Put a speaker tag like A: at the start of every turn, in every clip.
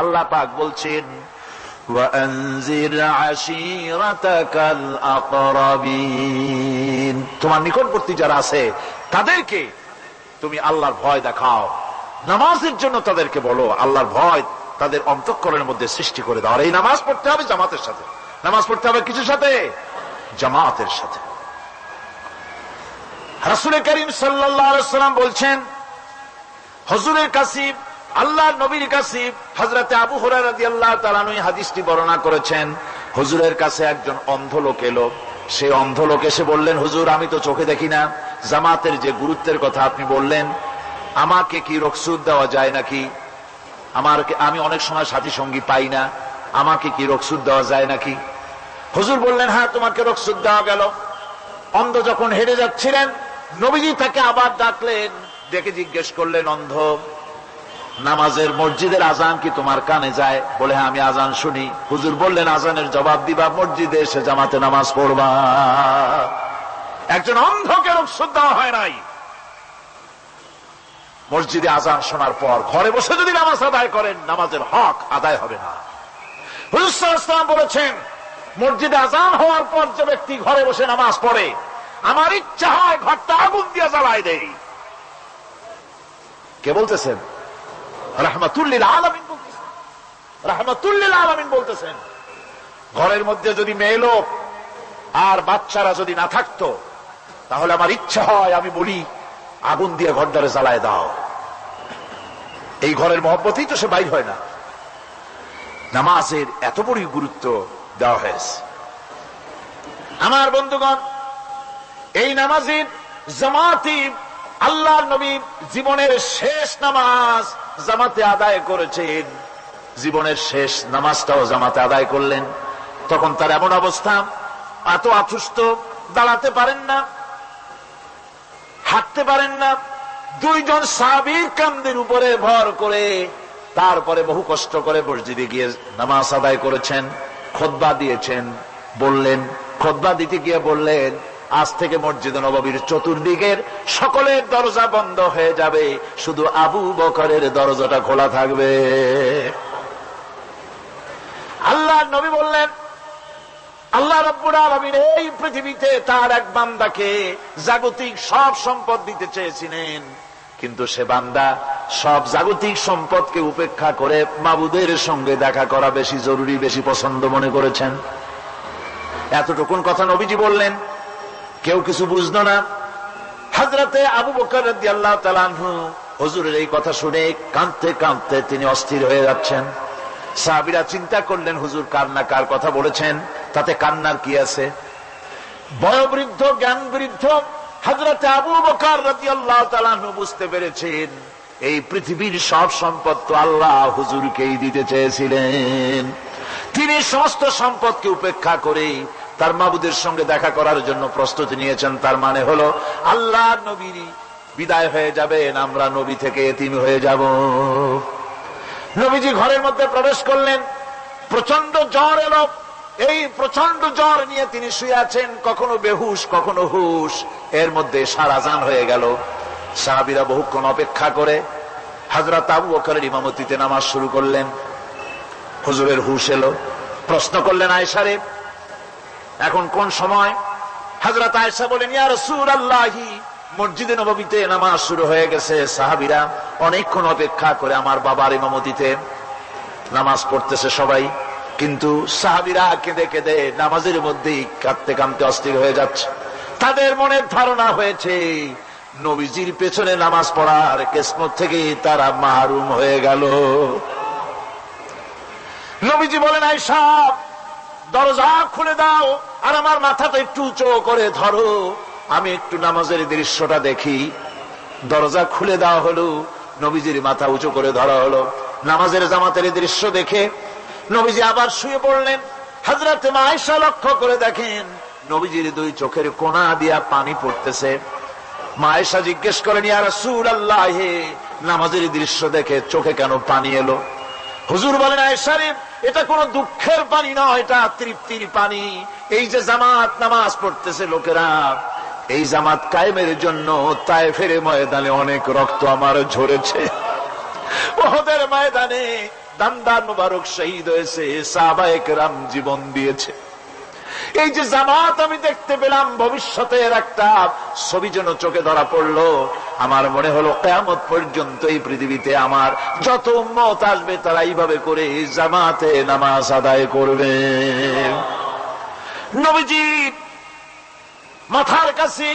A: আল্লাহ পাক বলছেন ওয়ানজির আশীরাতাকাল আকরাবিন, তোমার নিকটবর্তী যারা আছে তাদেরকে তুমি আল্লাহর ভয় দেখাও। নামাজের জন্য তাদেরকে বলো, আল্লাহর ভয় তাদের অন্তঃকরণের মধ্যে সৃষ্টি করে দাও। আর এই নামাজ পড়তে হবে জামাতের সাথে। নামাজ পড়তে হবে কিছুর সাথে? জামাতের সাথে। রাসূল করিম সাল্লাল্লাহু আলাইহি ওয়াসাল্লাম বলছেন, হুজুরের কাছে আল্লাহর নবীর কাছে হযরতে আবু হুরায়রা রাদিয়াল্লাহু তাআলা আনহু হাদিসটি বর্ণনা করেছেন। হুজুরের কাছে একজন অন্ধ লোক এলো। সেই অন্ধ লোক এসে বললেন, হুজুর আমি তো চোখে দেখি না, জামাতের যে গুরুত্বের কথা আপনি বললেন, আমাকে কি রুখসত দেওয়া যায় নাকি? আমি অনেক সময় সাথী সঙ্গী পাই না, আমাকে কি রুখসত দেওয়া যায় নাকি? হুজুর বললেন, হ্যাঁ তোমাকে রুখসত দেওয়া গেল। অন্ধ যখন হেঁটে যাচ্ছিলেন, নবীজি তাকে আবার ডাকলেন, ডেকে জিজ্ঞেস করলেন, অন্ধ নামাজের মসজিদের আজান কি তোমার কানে যায়? বলে, হ্যাঁ আমি আজান শুনি। হুজুর বললেন, আজানের জবাব দিবা, মসজিদে এসে জামাতে নামাজ পড়বা। একজন অন্ধকে রুখসত দেওয়া হয় নাই। মসজিদে আজান শোনার পর ঘরে বসে যদি নামাজ আদায় করেন, নামাজের হক আদায় হবে না। হুজুর সাল্লাল্লাহু আলাইহি ওয়াসাল্লাম বলেছেন, মসজিদে আজান হওয়ার পর যে ব্যক্তি ঘরে বসে নামাজ পড়ে, আমার ইচ্ছা হয় ঘরটা আগুন দিয়ে জ্বালাই দেই। কে বলতেছেন? রাহমাতুল লিল আলামিন বলতেছেন। রাহমাতুল লিল আলামিন বলতেছেন, ঘরের মধ্যে যদি মেয়ে লোক আর বাচ্চারা যদি না থাকতো, তাহলে আমার ইচ্ছা হয় আমি বলি আগুন দিয়ে ঘরটারে জ্বালায় দাও। এই ঘরের মহব্বতেই তো সে বাইর হয় না। নামাজের এত বড় গুরুত্ব দেওয়া হয়েছে। আমার বন্ধুগণ, এই নামাজের জামাতি আল্লাহর নবী জীবনের শেষ নামাজ জামাতে আদায় করেছেন। জীবনের শেষ নামাজটাও জামাতে আদায় করলেন। তখন তার এমন অবস্থা, এত অসুস্থ, দাঁড়াতে পারেন না, হাঁটতে পারেন না। দুইজন সাহাবীর কাঁধের উপরে ভর করে তারপরে বহু কষ্ট করে মসজিদে গিয়ে নামাজ আদায় করেছেন। খুতবা দিয়েছেন। বললেন, খুতবা দিতে গিয়ে বললেন, আজ থেকে মসজিদ নববীর চতুর্দিকের সকলের দরজা বন্ধ হয়ে যাবে, শুধু আবু বকরের দরজাটা খোলা থাকবে। আল্লাহর নবী বললেন, আল্লাহ রাব্বুল আলামিন এই পৃথিবীতে তার এক বান্দাকে জাগতিক সব সম্পদ দিতে চেয়েছিলেন, কিন্তু সে বান্দা সব জাগতিক সম্পদকে উপেক্ষা করে মাবুদের সঙ্গে দেখা করা বেশি জরুরি, বেশি পছন্দ মনে করেছেন। এতটুকুন কথা নবীজি বললেন, কেউ কিছু বুঝলো না। হযরতে আবু বকর রাদিয়াল্লাহু তাআলা আনহু হুজুরের এই কথা শুনে কাঁদতে কাঁদতে তিনি অস্থির হয়ে যাচ্ছেন। সাহাবীরা চিন্তা করলেন, হুজুর কার না কার কথা বলেছেন, তাতে কান্নার কি আছে? বয়োবৃদ্ধ, জ্ঞান বৃদ্ধ হযরতে আবু বকর রাদিয়াল্লাহু তাআলা আনহু বুঝতে পেরেছেন, এই পৃথিবীর সব সম্পদ তো আল্লাহ হুজুরকেই দিতে চেয়েছিলেন। তিনি সমস্ত সম্পদকে উপেক্ষা করে তার মাবুদের সঙ্গে দেখা করার জন্য প্রস্তুতি নিয়েছেন। তার মানে হলো আল্লাহর নবী বিদায় হয়ে যাবেন, আমরা নবী থেকে এতিম হয়ে যাব। নবীজি ঘরের মধ্যে প্রবেশ করলেন। প্রচন্ড জ্বর এলো। এই প্রচন্ড জ্বর নিয়ে তিনি শুয়ে আছেন, কখনো বেহুশ কখনো হুশ। এর মধ্যে সারা আজান হয়ে গেল। সাহাবীরা বহুক্ষণ অপেক্ষা করে হযরত আবু বকরের ইমামতিতে নামাজ শুরু করলেন। হুজুরের হুশ এলো। প্রশ্ন করলেন, আয়েশা রে, এখন কোন সময়? হযরত আয়েশা বলেন, ইয়া রাসূলুল্লাহি, মসজিদে নববীতে নামাজ শুরু হয়ে গেছে। সাহাবীরা অনেকক্ষণ অপেক্ষা করে আমার বাবার ইমামতিতে নামাজ পড়তেছে সবাই, কিন্তু সাহাবীরা কেঁদে কেঁদে নামাজের মধ্যেই কাঁদতে কাঁদতে অস্থির হয়ে যাচ্ছে। তাদের মনের ধারণা হয়েছে নবীজির পেছনে নামাজ পড়ার কিসমত থেকে তারা মাহরুম হয়ে গেল। নবীজি বলেন, আয়েশা দরজা খুলে দাও, আর আমার মাথাটা একটু উঁচু করে ধরো, আমি একটু নামাজের দৃশ্যটা দেখি। দরজা খুলে দেওয়া হলো, নবীজির মাথা উঁচু করে ধরা হলো। নামাজের জামাতের দৃশ্য দেখে নবীজি আবার শুয়ে পড়লেন। হযরতে আয়েশা লক্ষ্য করে দেখেন নবীজির দুই চোখের কোণা দিয়া পানি পড়তেছে। মা আয়েশা জিজ্ঞেস করেন, ইয়া রাসূলুল্লাহ, নামাজের দৃশ্য দেখে চোখে কেন পানি এলো? হুজুর বলেন, আয়েশা রে, এটা কোন দুঃখের পানি নয়, এটা তৃপ্তির পানি। এই যে জামাত নামাজ পড়তেছে লোকেরা, এই জামাত কায়েমের জন্য তায়েফের ময়দানে অনেক রক্ত আমার ঝরেছে। উহুদের ময়দানে দান্দার মুবারক শহীদ হয়েছে, সাহাবায়ে কেরাম জীবন দিয়েছে। এই যে জামাত আমি দেখতে পেলাম, ভবিষ্যতের একটা ছবি যেন চোখে ধরা পড়লো। আমার মনে হলো কিয়ামত পর্যন্ত এই পৃথিবীতে আমার যত উম্মত আসবে তারা এইভাবে করে জামাতে নামাজ আদায় করবে। নবীজি মাথার কাছে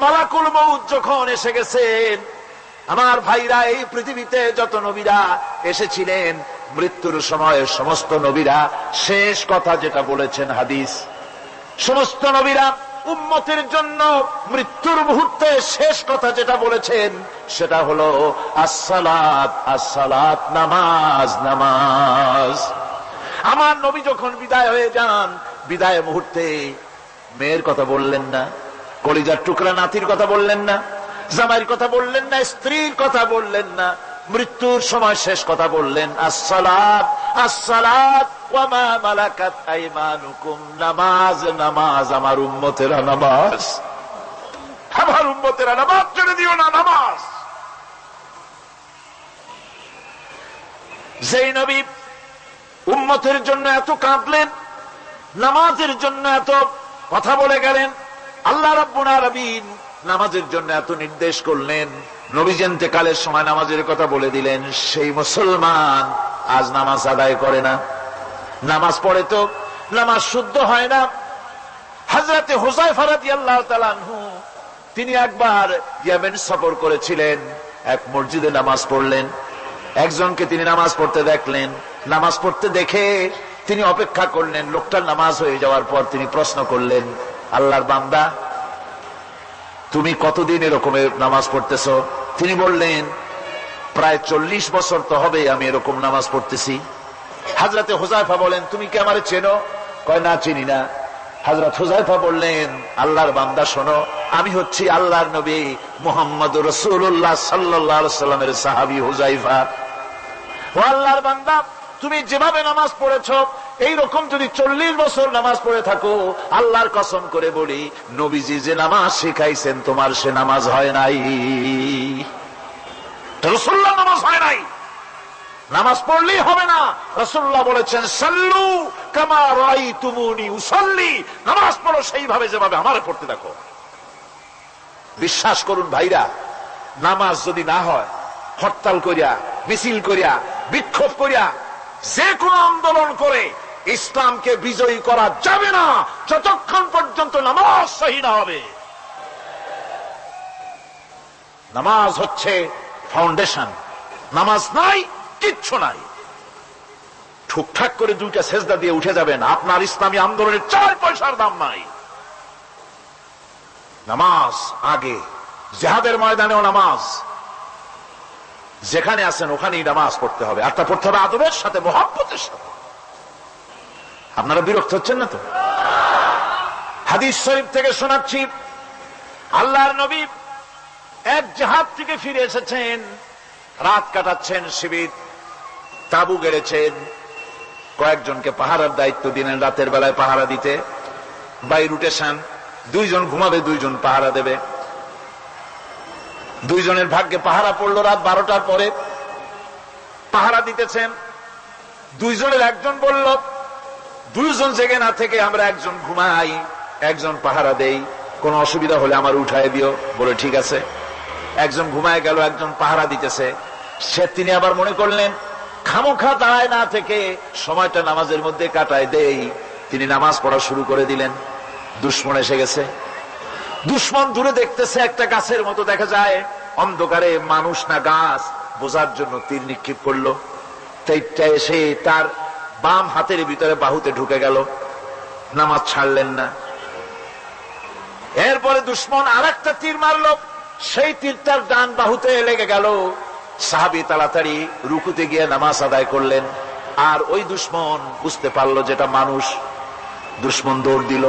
A: মালাকুল মউত যখন এসে গেছেন, আমার ভাইরা, এই পৃথিবীতে যত নবীরা এসেছিলেন মৃত্যুর সময় সমস্ত নবীরা শেষ কথা যেটা বলেছেন, হাদিস, সমস্ত নবীরা উম্মতের জন্য মৃত্যুর মুহূর্তে শেষ কথা যেটা বলেছেন সেটা হলো আসসালাত, আসসালাত, নামাজ, নামাজ। আমার নবী যখন বিদায় হয়ে যান, বিদায় মুহূর্তে মেয়ের কথা বললেন না, কলিজার টুকরা নাতির কথা বললেন না, জামাইয়ের কথা বললেন না, স্ত্রীর কথা বললেন না, মৃত্যুর সময় শেষ কথা বললেন আসসালাত, আসসালাত ওয়া মা মালাকাত আইমানুকুম, নামাজ, নামাজ, আমার উম্মতেরা নামাজ, আমার উম্মতেরা নামাজ ছেড়ে দিও না, নামাজ। যেই নবী উম্মতের জন্য এত কাঁদলেন, নামাজের জন্য এত কথা বলে গেলেন, আল্লাহ রাব্বুল আলামিন নামাজের জন্য এত নির্দেশ করলেন, নবীজি ইন্তেকালের সময় নামাজের কথা বলে দিলেন, সেই মুসলমান আজ নামাজ আদায় করে না, নামাজ পড়ে তো নামাজ শুদ্ধ হয় না। হযরতে হুযায়ফা রাদিয়াল্লাহু তাআলা আনহু তিনি একবার ইয়েমেন সফর করেছিলেন, এক মসজিদে নামাজ পড়লেন, একজনকে তিনি নামাজ পড়তে দেখলেন, নামাজ পড়তে দেখে তিনি অপেক্ষা করলেন, লোকটার নামাজ হয়ে যাওয়ার পর তিনি প্রশ্ন করলেন, আল্লাহর বান্দা, তুমি কতদিন এরকমের নামাজ পড়তেছো? তিনি বললেন, প্রায় 40 বছর তো হবে আমি এরকম নামাজ পড়তেছি। হযরতে হুযায়ফা বলেন, তুমি কি আমারে চেনো? কয়, না, চিনি না। হযরত হুযায়ফা বললেন, আল্লাহর বান্দা শোনো, আমি হচ্ছি আল্লাহর নবী মুহাম্মদুর রাসূলুল্লাহ সাল্লাল্লাহু আলাইহি সাল্লামের সাহাবী হুযায়ফা। ও আল্লাহর বান্দা, তুমি যেভাবে নামাজ পড়েছো এইরকম যদি 40 বছর নামাজ পড়ে থাকো, আল্লাহর কসম করে বলি, নবীজি যে নামাজ শিখাইছেন তোমার সে নামাজ হয় নাই, রাসূলুল্লাহ নামাজ হয় নাই। নামাজ পড়লেই হবে না, রাসূলুল্লাহ বলেছেন, সাল্লু কামা রাআইতুমুনি উসাল্লি, নামাজ পড়ো সেইভাবে যেভাবে আমারে পড়তে দেখো। বিশ্বাস করুন ভাইরা, নামাজ যদি না হয়, হরতাল করিয়া, মিছিল করিয়া, বিক্ষোভ করিয়া, যে কোন আন্দোলন করে ইসলামকে বিজয়ী করা যাবে না যতক্ষণ পর্যন্ত নামাজ সহি না হবে। নামাজ হচ্ছে ফাউন্ডেশন, নামাজ নাই কিচ্ছু নাই। ঠুকঠাক করে 2টা সেজদা দিয়ে উঠে যাবেন, আপনার ইসলামী আন্দোলনের 4 পয়সার দাম নাই। নামাজ আগে, জিহাদের ময়দানেও নামাজ, যেখানে আছেন ওখানেই নামাজ পড়তে হবে, আর তা পড়তে হবে আদবের সাথে, মুহাব্বতের সাথে। আপনারা বিরক্ত হচ্ছেন না তো? হাদিস শরীফ থেকে শোনাচ্ছি, আল্লাহর নবী এক জিহাদ থেকে ফিরে এসেছেন, রাত কাটাচ্ছেন, শিবির তাবু গেড়েছেন, কয়েকজনকে পাহারার দায়িত্ব দিলেন, রাতের বেলায় পাহারা দিতে, বাই রুটেশন, 2 জন ঘুমাবে, 2 জন পাহারা দেবে। 2 জনের ভাগ্যে পাহারা পড়লো রাত 12টার পরে, পাহারা দিতেছেন। 2 জনের একজন বলল, 2 জন জেগে না থেকে আমরা একজন ঘুমাই, একজন পাহারা দেই, কোন অসুবিধা হলে আমার উঠায় দিও। বলে ঠিক আছে। একজন ঘুমায় গেল, একজন পাহারা দিতেছে। তিনি আবার মনে করলেন, খামোখা দাঁড়ায় না থেকে সময়টা নামাজের মধ্যে কাটায় দেই। তিনি নামাজ পড়া শুরু করে দিলেন। দুশমন এসে গেছে, দুশমন দূরে দেখতেছে, একটা গাছের মতো দেখা যায়, অন্ধকারে মানুষ না গাছ বোঝার জন্য তীর নিক্ষেপ করলো। তীরটা এসে তার বাম হাতের ভিতরে বাহুতে ঢুকে গেল, নামাজ ছাড়লেন না। এরপরে দুশমন আরেকটা তীর মারলো, সেই তীরটার ডান বাহুতে লেগে গেল। সাহাবী তাড়াতাড়ি রুকুতে গিয়ে নামাজ আদায় করলেন। আর ওই দুশমন বুঝতে পারলো যেটা মানুষ, দুশমন দৌড় দিল।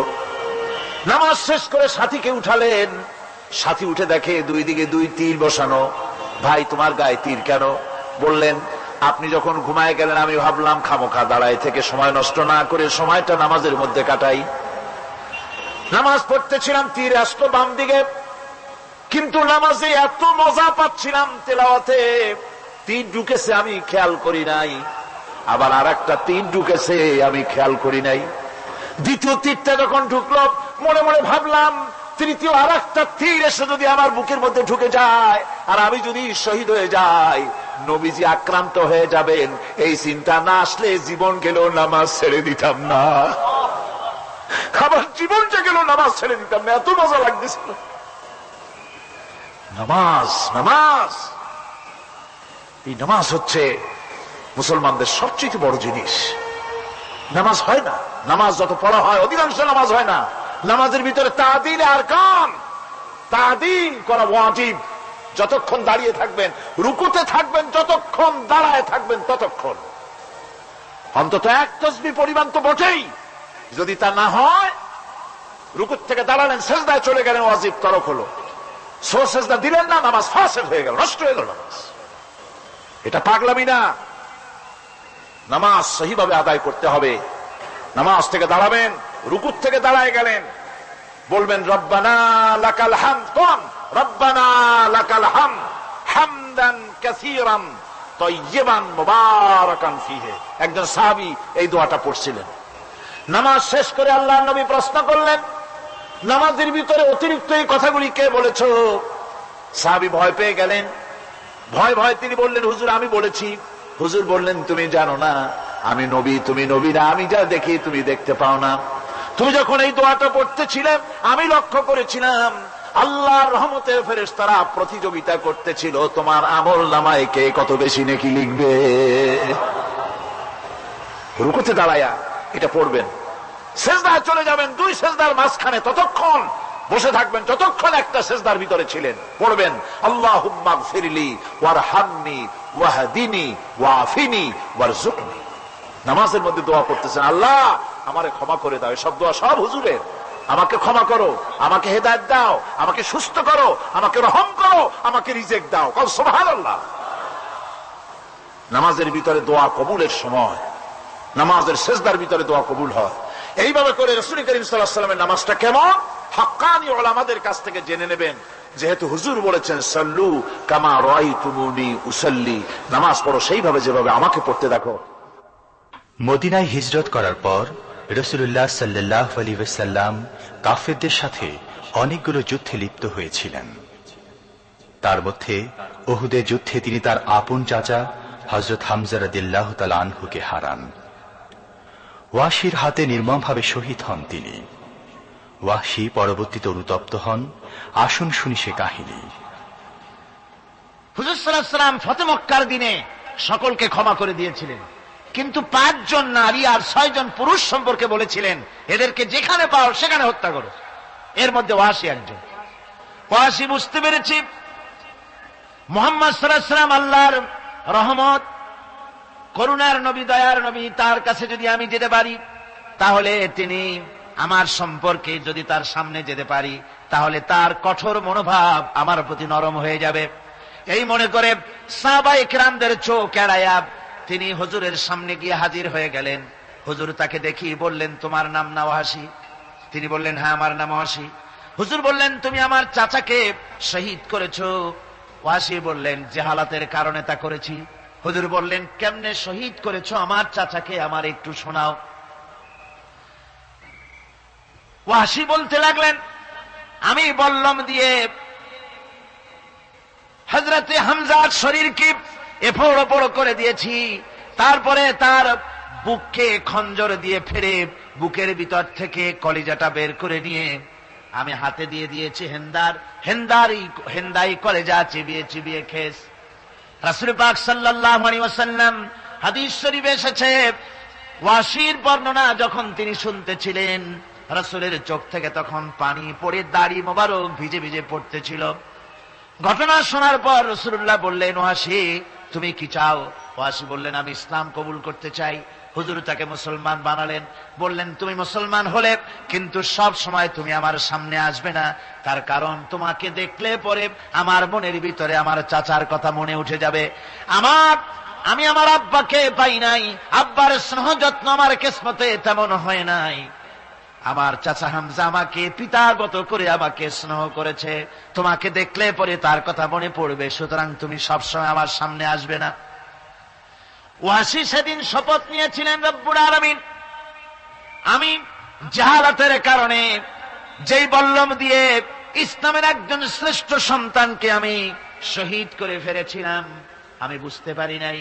A: নামাজ শেষ করে সাথীকে উঠালেন, সাথী উঠে দেখে 2 দিকে 2 তীর বসানো। ভাই, তোমার গায়ে তীর কেন? বললেন, আপনি যখন ঘুমায় গেলেন আমি ভাবলাম খামোখা দাঁড়ায় থেকে সময় নষ্ট না করে সময়টা নামাজের মধ্যে কাটাই। নামাজ পড়তেছিলাম, তীর আসতো বাম দিকে, কিন্তু নামাজে এত মজা পাচ্ছিলাম তেলাওয়াতে, তীর ঢুকেছে আমি খেয়াল করি নাই। আবার আর একটা তীর ঢুকেছে, আমি খেয়াল করি নাই। দ্বিতীয় তীরটা যখন ঢুকলো, মনে মনে ভাবলাম তৃতীয় আর একটা তীর এসে যদি আমার বুকের মধ্যে ঢুকে যায় আর আমি যদি শহীদ হয়ে যাই, নবীজি আক্রান্ত হয়ে যাবেন, এই চিন্তা না আসলে জীবন গেল নামাজ ছেড়ে দিতাম না। আমার জীবনটা গেল নামাজ ছেড়ে দিতাম না, এত মজা লাগতেছিল। নামাজ, নামাজ, এই নামাজ হচ্ছে মুসলমানদের সবচেয়ে বড় জিনিস। নামাজ হয় না, নামাজ যত পড়া হয় অধিকাংশ নামাজ হয় না। নামাজের ভিতরে তাদিল আর কান, তাদিল করা ওয়াজিব। যতক্ষণ দাঁড়িয়ে থাকবেন, রুকুতে থাকবেন, যতক্ষণ দাঁড়ায় থাকবেন ততক্ষণ অন্তত এক তাসবিহ পরিমাণ তো বটেই। যদি তা না হয়, রুকুত থেকে দাঁড়ালেন, সেজদায় চলে গেলেন, ওয়াজিব তরক হলো। সো সেজদা দিলেন না, নামাজ ফাসেদ হয়ে গেল, নষ্ট হয়ে গেল নামাজ। এটা পাগলামি না, নামাজ সহিভাবে আদায় করতে হবে। নামাজ থেকে দাঁড়াবেন, রুকুত থেকে দাঁড়ায় গেলেন, বলবেন রব্বানা লাকাল হামদ। কোন রব্বানা লাকাল হামদ হামদান কাসীরান তাইয়িবান মুবারাকান ফীহি। একজন সাহাবী এই দোয়াটা পড়ছিলেন। নামাজ শেষ করে আল্লাহর নবী প্রশ্ন করলেন, নামাজের ভিতরে অতিরিক্ত এই কথাগুলি কে বলেছ? সাহাবী ভয় পেয়ে গেলেন। ভয় ভয় তিনি বললেন, হুজুর আমি বলেছি। হুজুর বললেন, তুমি জানো না আমি নবী, তুমি নবী না, আমি যা দেখি তুমি দেখতে পাও না। তুমি যখন এই দোয়াটা পড়তেছিলে আমি লক্ষ্য করেছিলাম আল্লাহর রহমতের ফেরেশতারা প্রতিযোগিতা করতেছিল তোমার আমল নামায় কে কত বেশি নেকি লিখবে। রুকুতে দাঁড়ায়া এটা পড়বেন, সেজদায় চলে যাবেন, দুই সেজদার মাঝখানে ততক্ষণ বসে থাকবেন যতক্ষণ একটা সেজদার ভিতরে ছিলেন। পড়বেন আল্লাহুম্মা গফিরলি ওয়ারহামনি ওয়াহদিনি ওয়াআফিনি ওয়ারযুকনি। নামাজের মধ্যে দোয়া করতেছেন, আল্লাহ আমারে ক্ষমা করে দাও। সব দোয়া সব হুজুরের। আমাকে ক্ষমা করো, আমাকে হেদায়েত দাও, আমাকে সুস্থ করো, আমাকে রহম করো, আমাকে রিজিক দাও। কও সুবহানাল্লাহ। নামাজের ভিতরে দোয়া কবুলের সময়, নামাজের সেজদার ভিতরে দোয়া কবুল হয়। এইভাবে করে রাসূল করিম সাল্লাল্লাহু আলাইহি ওয়াসাল্লামের নামাজটা কেমন হাক্কানি উলামাদের কাছ থেকে জেনে নেবেন। যেহেতু হুজুর বলেছেন সাল্লু কামা রাআইতুমুনি উসাল্লি, নামাজ পড়ো সেইভাবে যেভাবে আমাকে পড়তে দেখো।
B: মদিনায় হিজরত করার পর রাসূলুল্লাহ সাল্লাল্লাহু আলাইহি ওয়াসাল্লাম কাফেরদের সাথে অনেকগুলো যুদ্ধে লিপ্ত হয়েছিলেন। তার মধ্যে উহুদের যুদ্ধে তিনি তার আপন চাচা হযরত হামজা রাদিয়াল্লাহু তাআলা আনহুকে হারান। ওয়াহশীর হাতে নির্মমভাবে শহীদ হন তিনি। ওয়াহশী পরবর্তীতে অনুতপ্ত হন। আসুন শুনি সে কাহিনী।
C: হুজুর সাল্লাল্লাহু আলাইহি ওয়াসাল্লাম ফতহ মক্কার দিনে সকলকে ক্ষমা করে দিয়েছিলেন, কিন্তু 5 জন নারী আর 6 জন পুরুষ সম্পর্কে বলেছিলেন এদেরকে যেখানে পাও সেখানে হত্যা করো। এর মধ্যে ওয়াহশী একজন। ওয়াহশী বুঝতে পেরেছি মুহাম্মদ সাল্লাল্লাহু আলাইহি ওয়াসাল্লাম আল্লাহর রহমত, করুণার নবী, দয়ার নবী, তার কাছে যদি আমি যেতে পারি তাহলে তিনি আমার সম্পর্কে, যদি তার সামনে যেতে পারি তাহলে তার কঠোর মনোভাব আমার প্রতি নরম হয়ে যাবে। এই মনে করে সাহাবায়ে কেরামদের চোখ এড়ায়া তিনি হুজুরের সামনে গিয়ে হাজির হয়ে গেলেন। হুজুর তাকে দেখি বললেন, তোমার নাম না ওয়াহশী? তিনি বললেন, হ্যাঁ আমার নাম ওয়াহশী। হুজুর বললেন, তুমি আমার চাচাকে শহীদ করেছো। ওয়াহশী বললেন, জাহালাতের কারণে তা করেছি। হুজুর বললেন, কেমনে শহীদ করেছো আমার চাচাকে, আমার একটু শোনাও। ওয়াহশী বলতে লাগলেন, আমি বল্লম দিয়ে হযরতে হামজার শরীরকে এফোড় ওপড় করে দিয়েছি, তারপরে তার বুককে খঞ্জর দিয়ে ফেরে বুকের ভিতর থেকে কলিজাটা বের করে নিয়ে আমি হাতে দিয়ে দিয়েছি হেন্দাই কলেজা চিবিয়ে চিবিয়ে খেস। রাসূল পাক সাল্লাল্লাহু আলাইহি ওয়াসাল্লাম, হাদিস শরীফে এসেছে, ওয়াহশীর বর্ণনা যখন তিনি শুনতেছিলেন রাসূলের চোখ থেকে তখন পানি পড়ে দাড়ি মোবারক ভিজে ভিজে পড়তেছিল। ঘটনা শোনার পর রাসূলুল্লাহ বললেন, ওয়াহশী তুমি কি চাও? ওয়াহশী বললেন, আমি ইসলাম কবুল করতে চাই। হুজুর তাকে মুসলমান বানালেন। বললেন, তুমি মুসলমান হলে কিন্তু সব সময় তুমি আমার সামনে আসবে না, তার কারণ তোমাকে দেখলে পরে আমার মনের ভিতরে আমার চাচার কথা মনে উঠে যাবে। আমি আমার আব্বাকে পাই নাই, আব্বার স্নেহ যত্ন আমার কিসমতে তেমন হয় নাই। আমার চাচা হামজা আমাকে পিতাগত করে আমাকে স্নেহ করেছে, তোমাকে দেখলে পরে তার কথা মনে পড়বে, সুতরাং তুমি সবসময় আমার সামনে আসবে না। ওয়াসি সেদিন শপথ নিয়েছিলেন, রব্বুল আলামিন আমি জাহালাতের কারণে যেই বল্লম দিয়ে ইসলামের একজন শ্রেষ্ঠ সন্তানকে আমি শহীদ করে ফেলেছিলাম, আমি বুঝতে পারি নাই,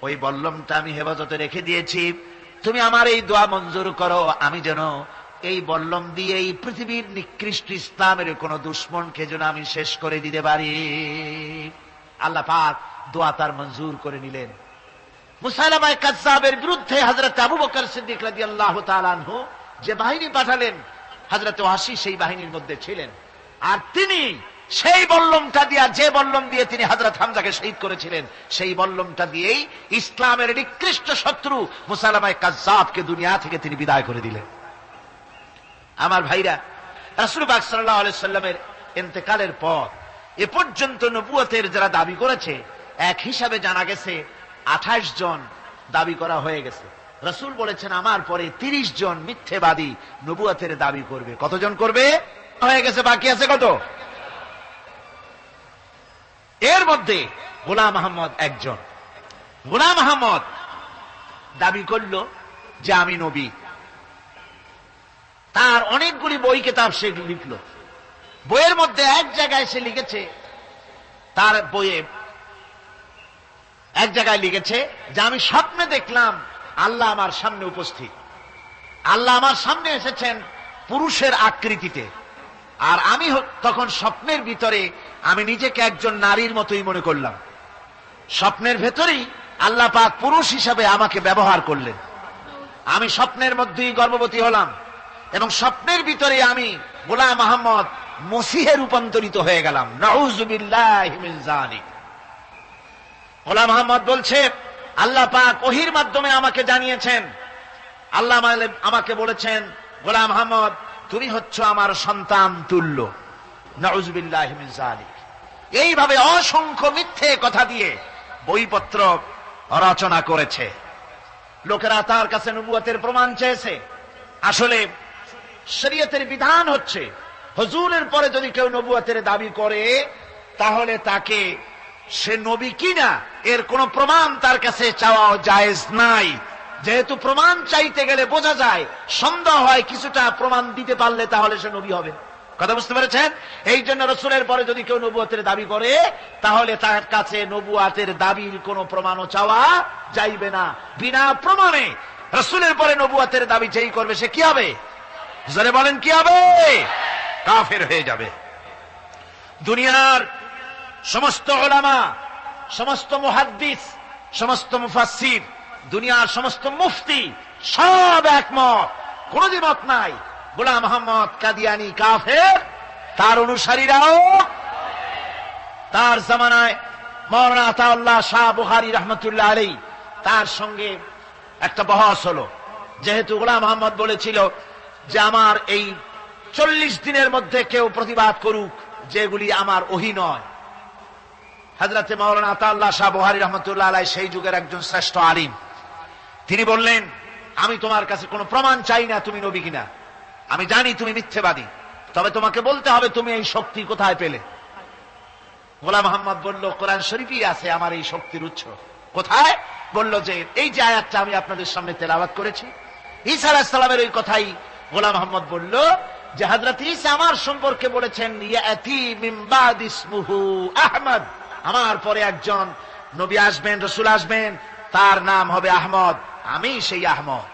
C: ওই বল্লমটা আমি হেফাজতে রেখে দিয়েছি। তুমি আমার এই দোয়া মঞ্জুর করো, আমি যেন এই বল্লম দিয়ে এই পৃথিবীর নিকৃষ্ট ইসলামের কোন দুশ্মনকে যেন আমি শেষ করে দিতে পারি। আল্লাহ পাক দোয়া তার মঞ্জুর করে নিলেন। মুসাইলামা কাযযাবের বিরুদ্ধে হযরত আবু বকর সিদ্দিক রাদিয়াল্লাহু তাআলা আনহু যে বাহিনী পাঠালেন, হযরত ওয়াসি সেই বাহিনীর মধ্যে ছিলেন। আর তিনি সেই বল্লমটা দিয়া, যে বল্লম দিয়ে তিনি হযরত হামজাকে শহীদ করেছিলেন, সেই বল্লমটা দিয়েই ইসলামের নিকৃষ্ট শত্রু মুসাইলামা কাযযাবকে দুনিয়া থেকে তিনি বিদায় করে দিলেন। আমার ভাইরা, রাসূল পাক সাল্লাল্লাহু আলাইহি সাল্লামের ইন্তেকালের পর এ পর্যন্ত নবুয়তের যারা দাবি করেছে, এক হিসাবে জানা গেছে 28 জন দাবি করা হয়ে গেছে। রাসূল বলেছেন আমার পরে 30 জন মিথ্যেবাদী নবুয়তের দাবি করবে। কতজন করবে? হয়ে গেছে, বাকি আছে কত? এর মধ্যে গোলাম আহমদ একজন। গোলাম আহমদ দাবি করল যে আমি নবী। তার অনেকগুলি বই কিতাব সে লিখল। বইয়ের মধ্যে এক জায়গায় সে লিখেছে, তার বইয়ে এক জায়গায় লিখেছে যে আমি স্বপ্নে দেখলাম আল্লাহ আমার সামনে উপস্থিত। আল্লাহ আমার সামনে এসেছেন পুরুষের আকৃতিতে, আর আমি তখন স্বপ্নের ভিতরে আমি নিজেকে একজন নারীর মতোই মনে করলাম। স্বপ্নের ভেতরেই আল্লাহ পাক পুরুষ হিসাবে আমাকে ব্যবহার করলেন। আমি স্বপ্নের মধ্যেই গর্ভবতী হলাম এবং স্বপ্নের ভিতরে আমি গোলাম আহমদ মসিহে রূপান্তরিত হয়ে গেলাম। নাউযুবিল্লাহি মিন যালিক। গোলাম আহমদ বলছে আল্লাহ পাক ওহীর মাধ্যমে আমাকে জানিয়েছেন, আল্লাহ আমাকে বলেছেন, গোলাম আহমদ তুমি হচ্ছ আমার সন্তান তুল্য। নাউযুবিল্লাহি মিন যালিক। এইভাবে অসংখ্য মিথ্যে কথা দিয়ে বইপত্র রচনা করেছে। লোকেরা তার কাছে নবুয়তের প্রমাণ চেয়েছে। আসলে শরীয়তের বিধান হচ্ছে হুজুরের পরে যদি কেউ নবুয়তের দাবি করে, তাহলে তাকে সে নবী কিনা এর কোন প্রমাণ তার কাছে চাওয়া জায়েজ নাই। যেহেতু প্রমাণ চাইতে গেলে বোঝা যায়, সন্দেহ হয় কিছুটা, প্রমাণ দিতে পারলে তাহলে সে নবী হবে। কথা বুঝতে পেরেছেন? এই জন্য রাসূলের পরে যদি কেউ নবুয়তের দাবি করে, তাহলে তার কাছে নবুয়তের দাবির কোন প্রমাণও চাওয়া যাইবে না। বিনা প্রমাণে রাসূলের পরে নবুয়তের দাবি যেই করবে সে কি হবে? জোরে বলেন কি হবে? কাফের হয়ে যাবে। দুনিয়ার সমস্ত উলামা, সমস্ত মুহাদ্দিস, সমস্ত মুফাসসির, দুনিয়ার সমস্ত মুফতি সব একমত, কোন দ্বিমত নাই, গোলাম আহমদ কাদিয়ানী কাফের, তার অনুসারীরাও। তার জামানায় মাওলানা আতাউল্লাহ শাহ বুখারী রাহমাতুল্লাহ আলাইহি, তার সঙ্গে একটা বহস হলো। যেহেতু গোলাম আহমদ বলেছিল যে আমার এই 40 দিনের মধ্যে কেউ প্রতিবাদ করুক যেগুলি আমার ওহী নয়। হযরতে মাওলানা আতাউল্লাহ শাহ বুখারী রাহমাতুল্লাহ আলাইহি সেই যুগের একজন শ্রেষ্ঠ আলিম, তিনি বললেন আমি তোমার কাছে কোনো প্রমাণ চাই না তুমি নবী কিনা। আমি জানি তুমি মিথ্যেবাদী, তবে তোমাকে বলতে হবে তুমি এই শক্তি কোথায় পেলে। গোলাম আহমদ বলল কোরআন শরীফই আছে আমার এই শক্তির উৎস। কোথায়? বলল যে এই যে আয়াতটা আমি আপনাদের সামনে তেলাওয়াত করেছি, ঈসা আলাইহিস সালামের ওই কথাই। গোলাম আহমদ বলল যে হযরত ঈসা আমার সম্পর্কে বলেছেন ইয়াতি মিন বাদ ইসমুহু আহমদ, আমার পরে একজন নবী আসবেন, রাসূল আসবেন, তার নাম হবে আহমদ, আমি সেই আহমদ।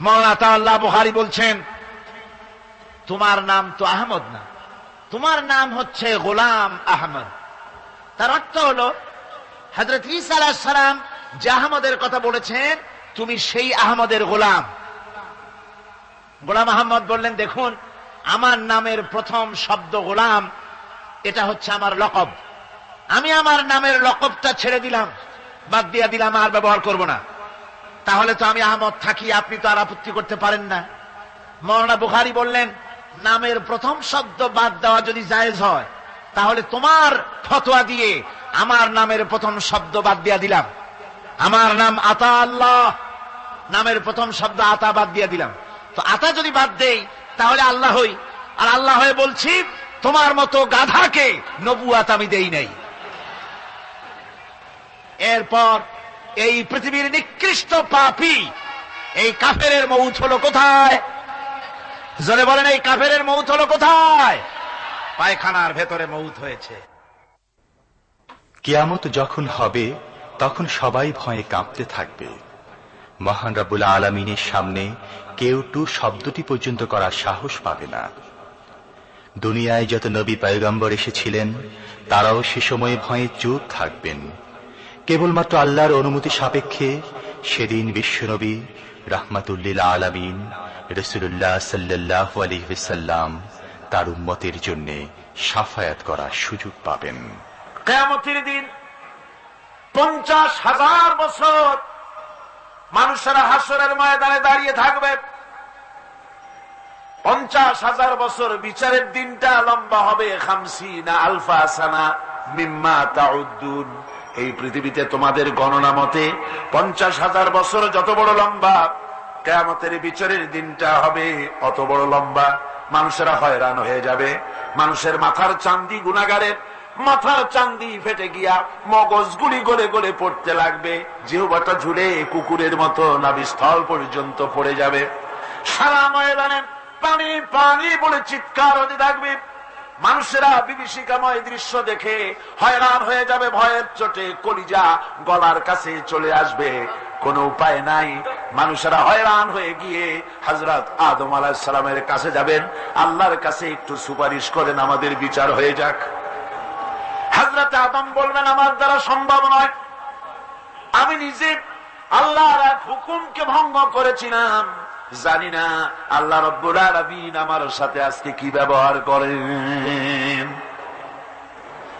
C: মাওলানা আতাউল্লাহ বুখারী বলছেন তোমার নাম তো আহমদ না, তোমার নাম হচ্ছে গোলাম আহমদ। তার অর্থ হলো হযরত ঈসা আলাইহিস সালাম যে আহমদের কথা বলেছেন তুমি সেই আহমদের গোলাম। গোলাম আহমদ বললেন দেখুন আমার নামের প্রথম শব্দ গোলাম, এটা হচ্ছে আমার লকব। আমি আমার নামের লকবটা ছেড়ে দিলাম, বাদ দিয়ে দিলাম, আর ব্যবহার করব না। তাহলে তো আমি আহমদ থাকি, আপনি তো আর আপত্তি করতে পারেন না। মাওলানা বুখারী বললেন নামের প্রথম শব্দ বাদ দেওয়া যদি জায়েজ হয়, তাহলে তোমার ফতোয়া দিয়ে আমার নামের প্রথম শব্দ বাদ দিয়া দিলাম। আমার নাম আতা আল্লাহ, নামের প্রথম শব্দ আতা বাদ দিয়া দিলাম। তো আতা যদি বাদ দেই তাহলে আল্লাহ হই, আর আল্লাহ হয়ে বলছি তোমার মতো গাধাকে নবুয়াত আমি দেই নাই। এরপর এই পৃথিবীর নিকৃষ্ট পাপী এই কাফেরের মৌত হলো কোথায়? জোরে বলেন, এই কাফেরের মৌত হলো কোথায়? পায়খানার ভেতরে মৌত হয়েছে।
B: কিয়ামত যখন হবে তখন সবাই ভয়ে কাঁপতে থাকবে। মহান রাব্বুল আলামিনের সামনে কেউ টু শব্দটি পর্যন্ত করার সাহস পাবে না। দুনিয়ায় যত নবী পয়গম্বর এসেছিলেন তারাও সে সময়ে ভয়ে চুপ থাকবেন। কেবলমাত্র আল্লাহর অনুমতি সাপেক্ষে সেদিন বিশ্বনবী রাহমাতুল্লিল আলামিন রাসূলুল্লাহ সাল্লাল্লাহু আলাইহি ওয়াসাল্লাম তার উম্মতের জন্য শাফায়াত করার সুযোগ পাবেন।
A: কিয়ামতের দিন 50,000 বছর মানুষেরা হাসরের ময়দানে দাঁড়িয়ে থাকবে। 50,000 বছর বিচারের দিনটা লম্বা হবে 50 আলফা সানা মিম্মা তাউদ্দুন। এই পৃথিবীতে তোমাদের গণনা মতে 50,000 বছর যত বড় লম্বা, কিয়ামতের বিচারের দিনটা হবে অত বড় লম্বা। মানুষেরা হয়রান হয়ে যাবে। মানুষের মাথার চান্দি, গুনাহগারের মাথার চান্দি ফেটে গিয়া মগজগুলি গলে গলে পড়তে লাগবে। জিহ্বাটা ঝুলে কুকুরের মতো নাভিস্থল পর্যন্ত পড়ে যাবে। সারা ময়দানে পানি পানি বলে চিৎকার হতে থাকবে। মানুষেরা বিভীষিকাময় দৃশ্য দেখে হয়রান হয়ে যাবে। ভয়ের চোটে কলিজা গলার কাছে চলে আসবে। কোনো উপায় নাই। মানুষেরা হয়রান হয়ে গিয়ে হযরত আদম আলাইহিস সালামের কাছে যাবেন, আল্লাহর কাছে একটু সুপারিশ করেন আমাদের বিচার হয়ে যাক। হযরত আদম বলবেন, আমার দ্বারা সম্ভব নয়। আমি নিজে আল্লাহর এক হুকুমকে ভঙ্গ করেছিলাম। জানি না আল্লাহ রাব্বুল আলামিন আমার সাথে আজকে কি ব্যবহার করেন।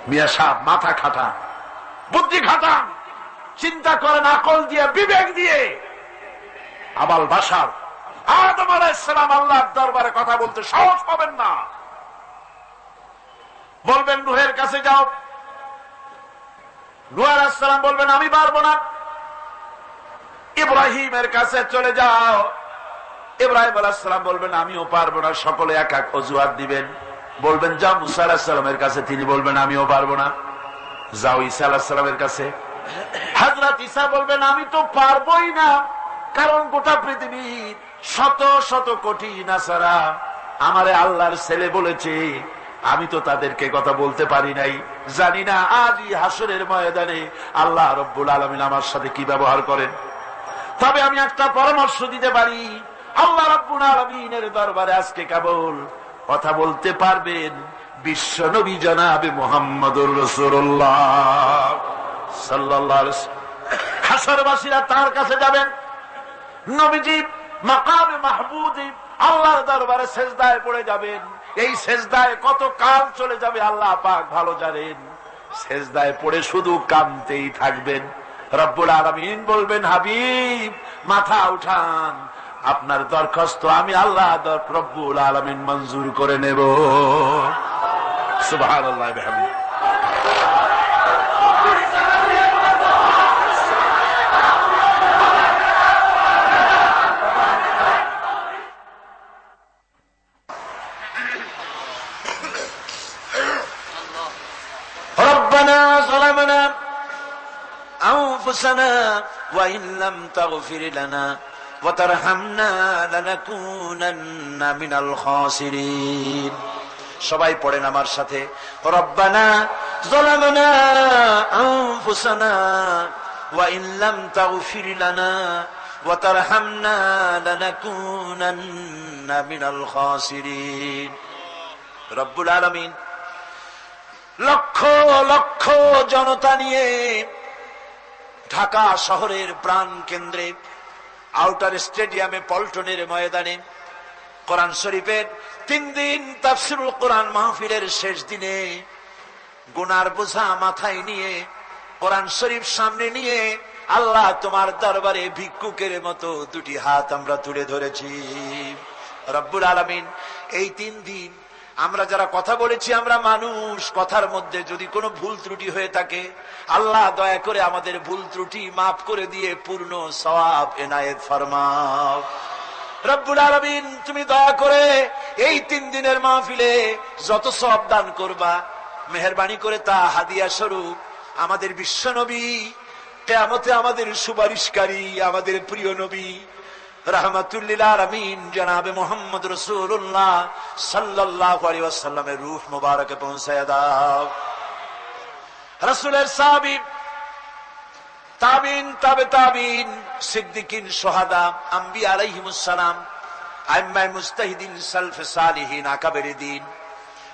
A: মিয়া সাহেব মাথা খাটান, বুদ্ধি খাটান, চিন্তা করেন, আকল দিয়ে, বিবেক দিয়ে। আবাল বাশার আদম আলাইহিস সালাম আল্লাহর দরবারে কথা বলতে সাহস পাবেন না। বলবেন নূহের কাছে যাও। নূহ আলাইহিস সালাম বলবেন আমি পারবো না। ইব্রাহিমের কাছে চলে যাও। ইব্রাহিম আলাইহিস সালাম বলবেন আমিও পারবো না। সকলে এক এক অজুহাত দিবেন। বলবেন যাও মুসা আলাইহিস সালামের কাছে, তিনি বলবেন আমিও পারবো না। যাও ঈসা আলাইহিস সালামের কাছে। হযরত ঈসা বলবেন আমি তো পারবোই না, কারণ গোটা পৃথিবীর শত শত কোটি নাসারা আমারে আল্লাহর ছেলে বলেছে, আমি তো তাদেরকে কথা বলতে পারি নাই। জানি না আজই হাসরের ময়দানে আল্লাহ রাব্বুল আলামিন আমার সাথে কি ব্যবহার করেন। তবে আমি একটা পরামর্শ দিতে পারি, আল্লাহ রাব্বুল আলামিনের দরবারে আজকে কেবল কথা বলতে পারবেন বিশ্ব নবী জনাবে মুহাম্মদুর রাসূলুল্লাহ সাল্লাল্লাহু আলাইহি ওয়াসাল্লাম। হাসরবাসীরা তার কাছে যাবেন। নবীজি মাকামে মাহমুদে আল্লাহর দরবারে সেজদায় পড়ে যাবেন। এই সেজদায় কত কাল চলে যাবে আল্লাহ পাক ভালো জানেন। সেজদায় পড়ে শুধু কাঁদতেই থাকবেন। রব্বুল আলামিন বলবেন হাবিব মাথা উঠান, আপনার দরখাস্ত আমি আল্লাহ রব্বুল আলামিন মঞ্জুর করে নেব। সুবহানাল্লাহ ওয়া বিহামদিহি। ربنا ظلمنا أنفسنا وإن لم تغفر لنا وترحمنا لنكونن من الخاسرين। সবাই পড়েন আমার সাথে, রব্বানা যালামনা আনফুসানা ওয়া ইন লাম তাগফির লানা ওয়া তারহামনা লানাকুনান্না মিনাল খাসিরিন। রব্বুল আলামিন লক্ষ লক্ষ জনতা নিয়ে ঢাকা শহরের প্রাণ কেন্দ্রে আউটার স্টেডিয়ামে পল্টনের ময়দানে কোরআন শরীফের 3 দিন তাফসীরুল কোরআন মাহফিলের শেষ দিনে গুনার বোঝা মাথায় নিয়ে কোরআন শরীফ সামনে নিয়ে আল্লাহ তোমার দরবারে ভিক্ষুকের মতো দুটি হাত আমরা তুলে ধরেছি। রব্বুল আলামিন এই 3 দিন আমরা যারা কথা বলেছি, আমরা মানুষ, কথার মধ্যে যদি কোনো ভুল ত্রুটি হয়ে থাকে আল্লাহ দয়া করে আমাদের ভুল ত্রুটি মাফ করে দিয়ে পূর্ণ সওয়াব এনায়েত ফরমাও। রব্বুল আলামিন তুমি দয়া করে এই 3 দিনের মাহফিলে যত সওয়াব দান করবা মেহেরবানি করে তা হাদিয়া স্বরূপ আমাদের বিশ্বনবী কিয়ামতে আমাদের সুপারিশকারী, আমাদের প্রিয় নবী রাহমাতুল লিল আলামিন জনাবে মুহাম্মদ রাসূলুল্লাহ সাল্লাল্লাহু আলাইহি ওয়াসাল্লামের রূহ মুবারকে পৌঁছায় দাও। রাসূলের সাহাবী, তাবিন, তাবে তাবিন, সিদ্দিকিন, শুহাদা, আম্বিয়া আলাইহিমুস সালাম, আইম্মায়ে মুজতাহিদিন, সালফে সালিহিন, আকাবেরে দ্বীন,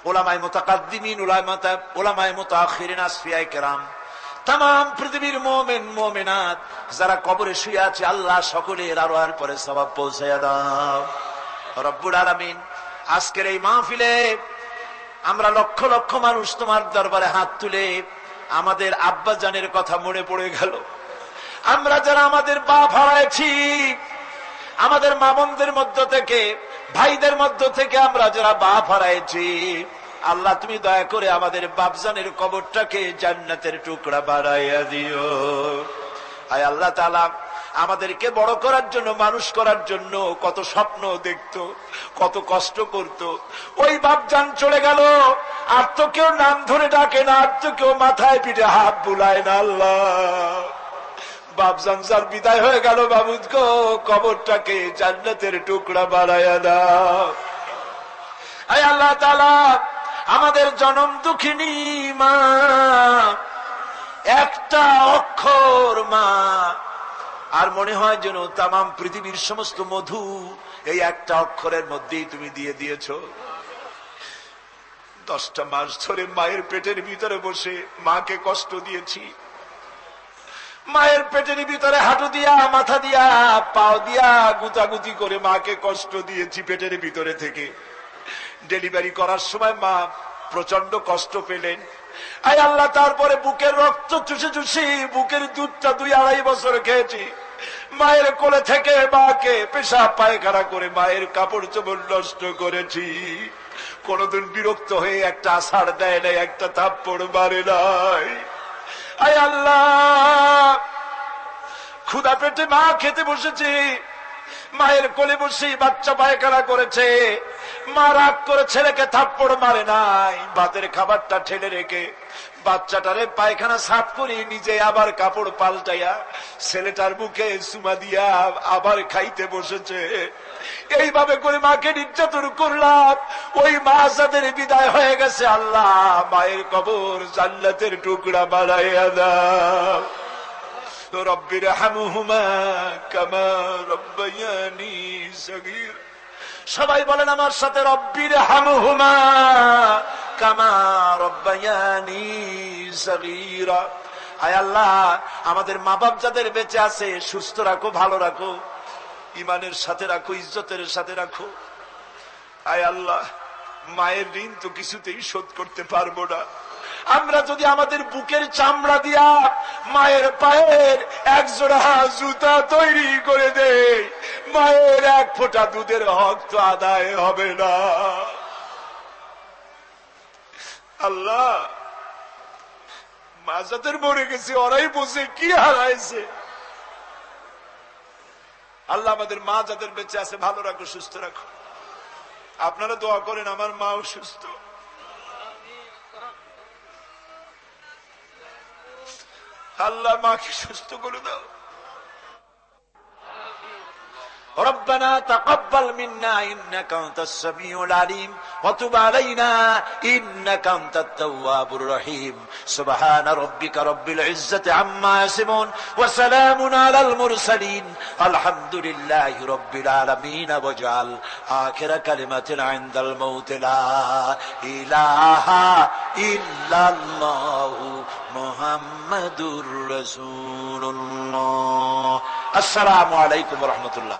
A: উলামায়ে মুতাকাদ্দিমিন, উলামায়ে মুতাআখিরিন, আসফিয়ায়ে কেরাম, তাম পৃথিবীর মুমিন মুমিনাত যারা কবরে শুয়ে আছে, আল্লাহ সকলের আরোহার পরে সওয়াব পৌঁছায়া দাও রব্বুল আলামিন। আজকের এই মাহফিলে আমরা লক্ষ লক্ষ মানুষ তোমার দরবারে হাত তুলে আমাদের আব্বা জানের কথা মনে পড়ে গেল। আমরা যারা আমাদের বাপ হারাইছি, আমাদের মা বোনদের মধ্য থেকে, ভাইদের মধ্য থেকে আমরা যারা বাপ হারাইছি, আল্লাহ তুমি দয়া করে আমাদের বাপজানের কবরটাকে জান্নাতের টুকরা বানাইয়া দিও। আয় আল্লাহ তাআলা, আমাদেরকে বড় করার জন্য, মানুষ করার জন্য কত স্বপ্ন দেখতো, কত কষ্ট করত। ওই বাপজান চলে গেল, আর তো কেউ নাম ধরে ডাকে না, আর তো কেউ মাথায় পিঠে হাত বুলায় না। আল্লাহ, বাপজান যার বিদায় হয়ে গেল, বাবুদ গো, কবরটাকে জান্নাতের টুকরা বানাইয়া দাও। আয় আল্লাহ তাআলা, আমাদের জনম দুঃখিনী মা, একটা অক্ষর মা, আর মনে হয় যেন তামাম পৃথিবীর সমস্ত মধু এই একটা অক্ষরের মধ্যেই তুমি দিয়ে দিয়েছ। 10টা মাস ধরে মায়ের পেটের ভিতরে বসে মাকে কষ্ট দিয়েছি। মায়ের পেটের ভিতরে হাঁটু দিয়া, মাথা দিয়া, পাও দিয়া গুতাগুতি করে মাকে কষ্ট দিয়েছি পেটের ভিতরে থেকে। ডেলিভারি করার সময় মা প্রচন্ড কষ্ট পেলেন। আয় আল্লাহ, তারপরে বুকের রক্ত চুষে চুষে বুকের দুধটা 2-2.5 বছর খেয়েছি। মায়ের কোলে থেকে মাকে পেশাব পায়খানা করে মায়ের কাপড় চোপড় নষ্ট করেছি। কোনদিন বিরক্ত হয়ে একটা আছাড় দেয় নাই, একটা থাপ্পড় মারে নাই। আয় আল্লাহ, ক্ষুধা পেটে মা খেতে বসেছে, মায়ের কোলে বসে বাচ্চা পায়খানা করেছে। মা রাগ করে ছেলেকে থাপ্পড় মারে নাই, ভাতের খাবারটা ঠেলে রেখে বাচ্চাটারে পায়খানা সাফ করে নিজে আবার কাপড় পাল্টাইয়া ছেলেটার মুখে চুমা দিয়া আবার খাইতে বসেছে। এইভাবে করে মাকে নির্যাতন করলাম। ওই মা যাদের বিদায় হয়ে গেছে, আল্লাহ মায়ের কবর জান্নাতের টুকরা বানাইয়া দাও। রব্বির হামহুমা কামা রব্বায়ানি সগীর। সবাই বলেন আমার সাথে, রব্বির হামহুমা কামা রব্বায়ানি সগীরা। আয় আল্লাহ, আমাদের মা বাপ যাদের বেঁচে আছে সুস্থ রাখো, ভালো রাখো, ইমানের সাথে রাখো, ইজ্জতের সাথে রাখো। আয় আল্লাহ, মায়ের ঋণ তো কিছুতেই শোধ করতে পারবো না। আমরা যদি আমাদের বুকের চামড়া দিয়া মায়ের পায়ের 1 জোড়া জুতা তৈরি করে দেই, মায়ের 1 ফোঁটা দুধের হক তো আদায় হবে না। আল্লাহ, মা যাদের মরে গেছে ওরাই বুঝে কি হারাইছে। আল্লাহ, আমাদের মা যাদের বেঁচে আছে ভালো রাখো, সুস্থ রাখো। আপনারা দোয়া করেন আমার মাও সুস্থ। আল্লাহ, মাকে সুস্থ করে দাও। ربنا تقبل منا إنك أنت السميع العليم وتب علينا إنك أنت التواب الرحيم سبحان ربك رب العزة عما يصفون وسلام على المرسلين الحمد لله رب العالمين واجعل آخر كلمة عند الموت لا إله إلا الله محمد رسول الله. السلام عليكم ورحمة الله.